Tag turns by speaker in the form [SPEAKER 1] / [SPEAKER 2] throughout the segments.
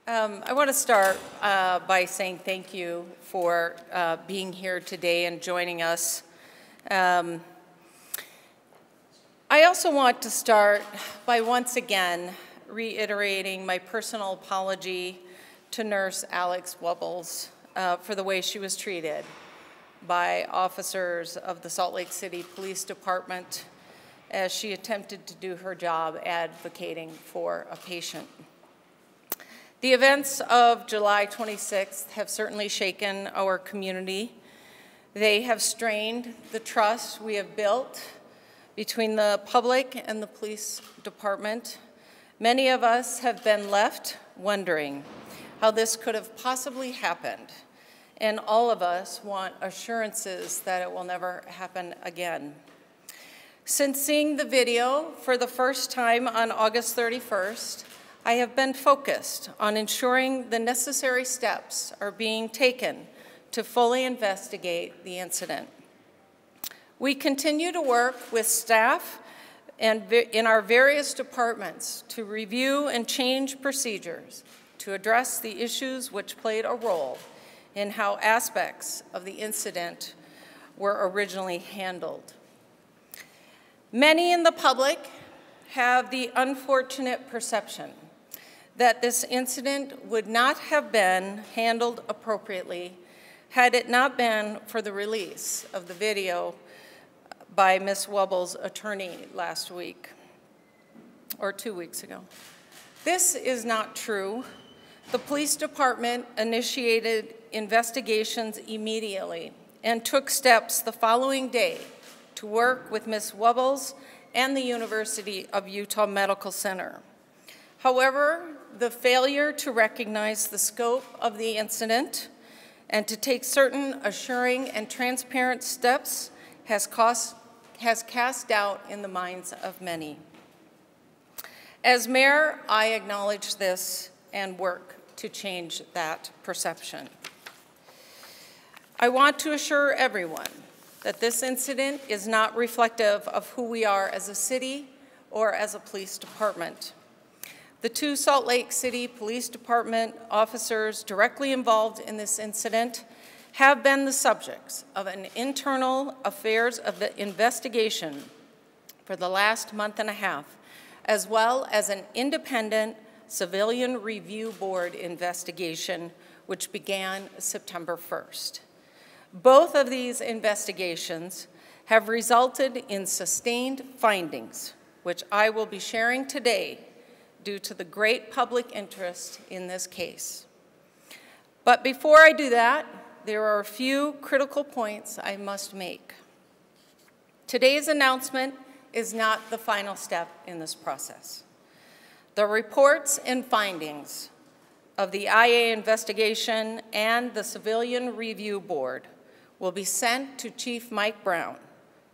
[SPEAKER 1] I want to start by saying thank you for being here today and joining us. I also want to start by once again reiterating my personal apology to Nurse Alex Wubbles for the way she was treated by officers of the Salt Lake City Police Department as she attempted to do her job advocating for a patient. The events of July 26th have certainly shaken our community. They have strained the trust we have built between the public and the police department. Many of us have been left wondering how this could have possibly happened, and all of us want assurances that it will never happen again. Since seeing the video for the first time on August 31st, I have been focused on ensuring the necessary steps are being taken to fully investigate the incident. We continue to work with staff and in our various departments to review and change procedures to address the issues which played a role in how aspects of the incident were originally handled. Many in the public have the unfortunate perception that this incident would not have been handled appropriately had it not been for the release of the video by Ms. Wubbles' attorney last week, or 2 weeks ago. This is not true. The police department initiated investigations immediately and took steps the following day to work with Ms. Wubbles and the University of Utah Medical Center. However, the failure to recognize the scope of the incident and to take certain assuring and transparent steps has cast doubt in the minds of many. As mayor, I acknowledge this and work to change that perception. I want to assure everyone that this incident is not reflective of who we are as a city or as a police department. The two Salt Lake City Police Department officers directly involved in this incident have been the subjects of an internal affairs investigation for the last month and a half, as well as an independent civilian review board investigation, which began September 1st. Both of these investigations have resulted in sustained findings, which I will be sharing today due to the great public interest in this case. But before I do that, there are a few critical points I must make. Today's announcement is not the final step in this process. The reports and findings of the IA investigation and the Civilian Review Board will be sent to Chief Mike Brown,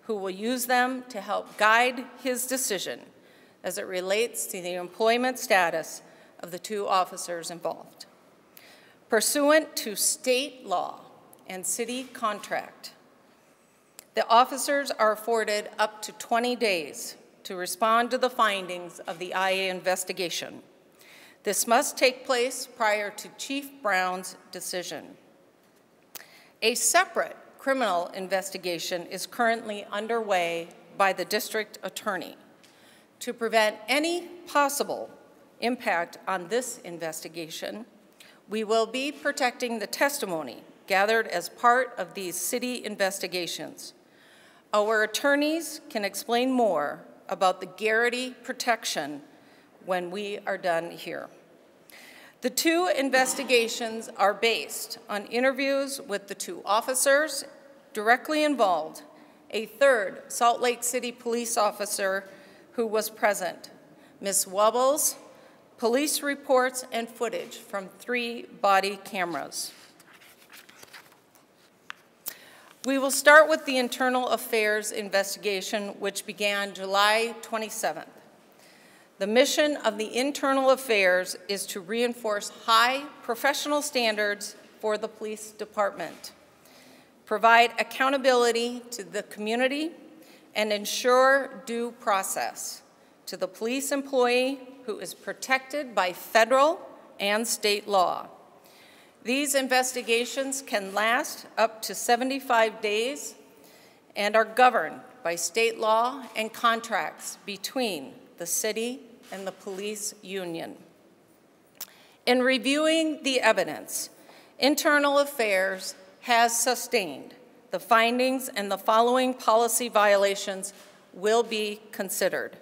[SPEAKER 1] who will use them to help guide his decision as it relates to the employment status of the two officers involved. Pursuant to state law and city contract, the officers are afforded up to 20 days to respond to the findings of the IA investigation. This must take place prior to Chief Brown's decision. A separate criminal investigation is currently underway by the district attorney. To prevent any possible impact on this investigation, we will be protecting the testimony gathered as part of these city investigations. Our attorneys can explain more about the Garrity protection when we are done here. The two investigations are based on interviews with the two officers directly involved, a third Salt Lake City police officer who was present, Ms. Wubbles, police reports and footage from 3 body cameras. We will start with the internal affairs investigation, which began July 27th. The mission of the internal affairs is to reinforce high professional standards for the police department, provide accountability to the community, and ensure due process to the police employee who is protected by federal and state law. These investigations can last up to 75 days and are governed by state law and contracts between the city and the police union. In reviewing the evidence, Internal Affairs has sustained the findings, and the following policy violations will be considered.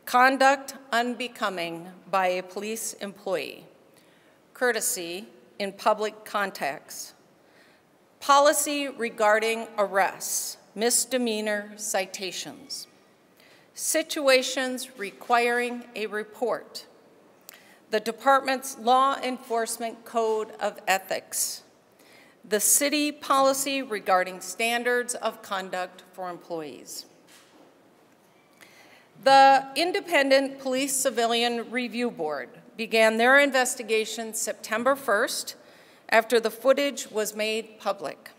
[SPEAKER 1] Conduct unbecoming by a police employee, courtesy in public contacts, policy regarding arrests, misdemeanor citations, situations requiring a report, the department's law enforcement code of ethics, the city policy regarding standards of conduct for employees. The Independent Police Civilian Review Board began their investigation September 1st after the footage was made public.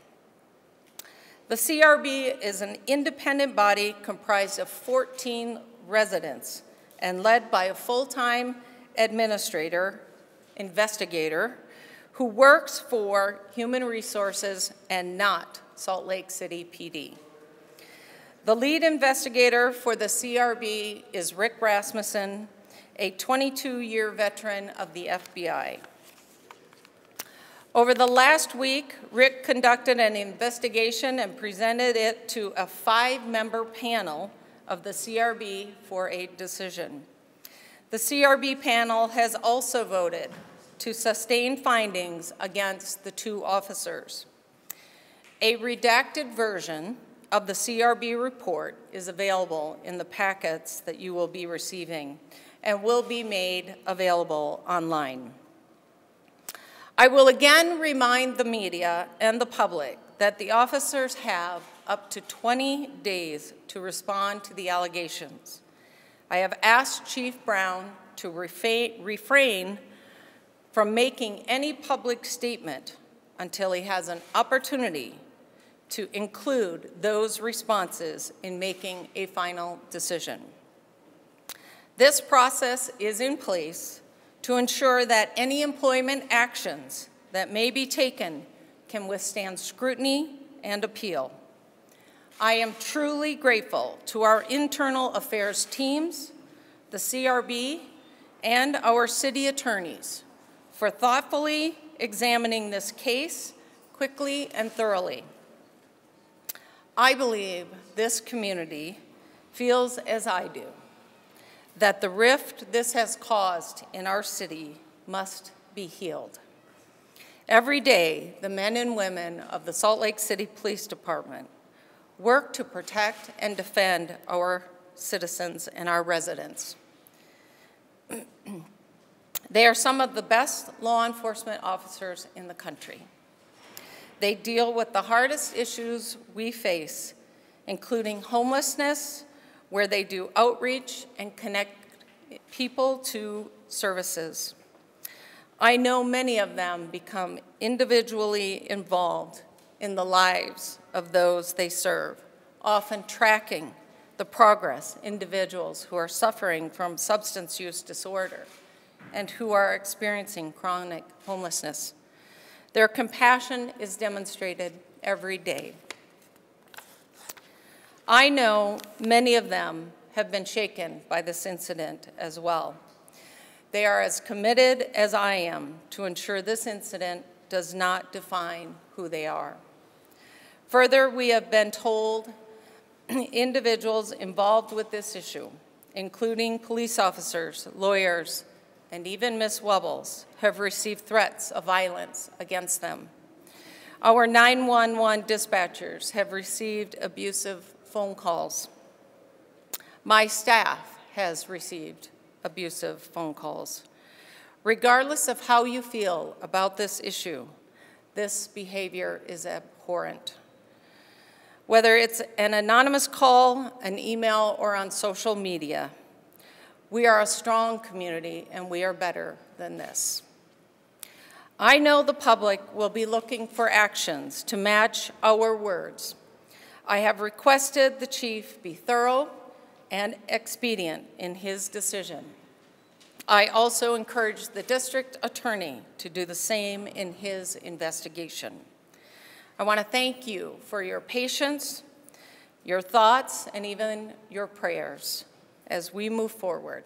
[SPEAKER 1] The CRB is an independent body comprised of 14 residents and led by a full-time investigator, who works for Human Resources and not Salt Lake City PD. The lead investigator for the CRB is Rick Rasmussen, a 22-year veteran of the FBI. Over the last week, Rick conducted an investigation and presented it to a 5-member panel of the CRB for a decision. The CRB panel has also voted to sustain findings against the 2 officers. A redacted version of the CRB report is available in the packets that you will be receiving and will be made available online. I will again remind the media and the public that the officers have up to 20 days to respond to the allegations. I have asked Chief Brown to refrain from making any public statement until he has an opportunity to include those responses in making a final decision. This process is in place to ensure that any employment actions that may be taken can withstand scrutiny and appeal. I am truly grateful to our internal affairs teams, the CRB, and our city attorneys for thoughtfully examining this case quickly and thoroughly. I believe this community feels as I do, that the rift this has caused in our city must be healed. Every day, the men and women of the Salt Lake City Police Department work to protect and defend our citizens and our residents. They are some of the best law enforcement officers in the country. They deal with the hardest issues we face, including homelessness, where they do outreach and connect people to services. I know many of them become individually involved in the lives of those they serve, often tracking the progress individuals who are suffering from substance use disorder and who are experiencing chronic homelessness. Their compassion is demonstrated every day. I know many of them have been shaken by this incident as well. They are as committed as I am to ensure this incident does not define who they are. Further, we have been told individuals involved with this issue, including police officers, lawyers, and even Ms. Wubbles, have received threats of violence against them. Our 911 dispatchers have received abusive phone calls. My staff has received abusive phone calls. Regardless of how you feel about this issue, this behavior is abhorrent. Whether it's an anonymous call, an email, or on social media, we are a strong community and we are better than this. I know the public will be looking for actions to match our words. I have requested the chief be thorough and expedient in his decision. I also encourage the district attorney to do the same in his investigation. I want to thank you for your patience, your thoughts, and even your prayers as we move forward.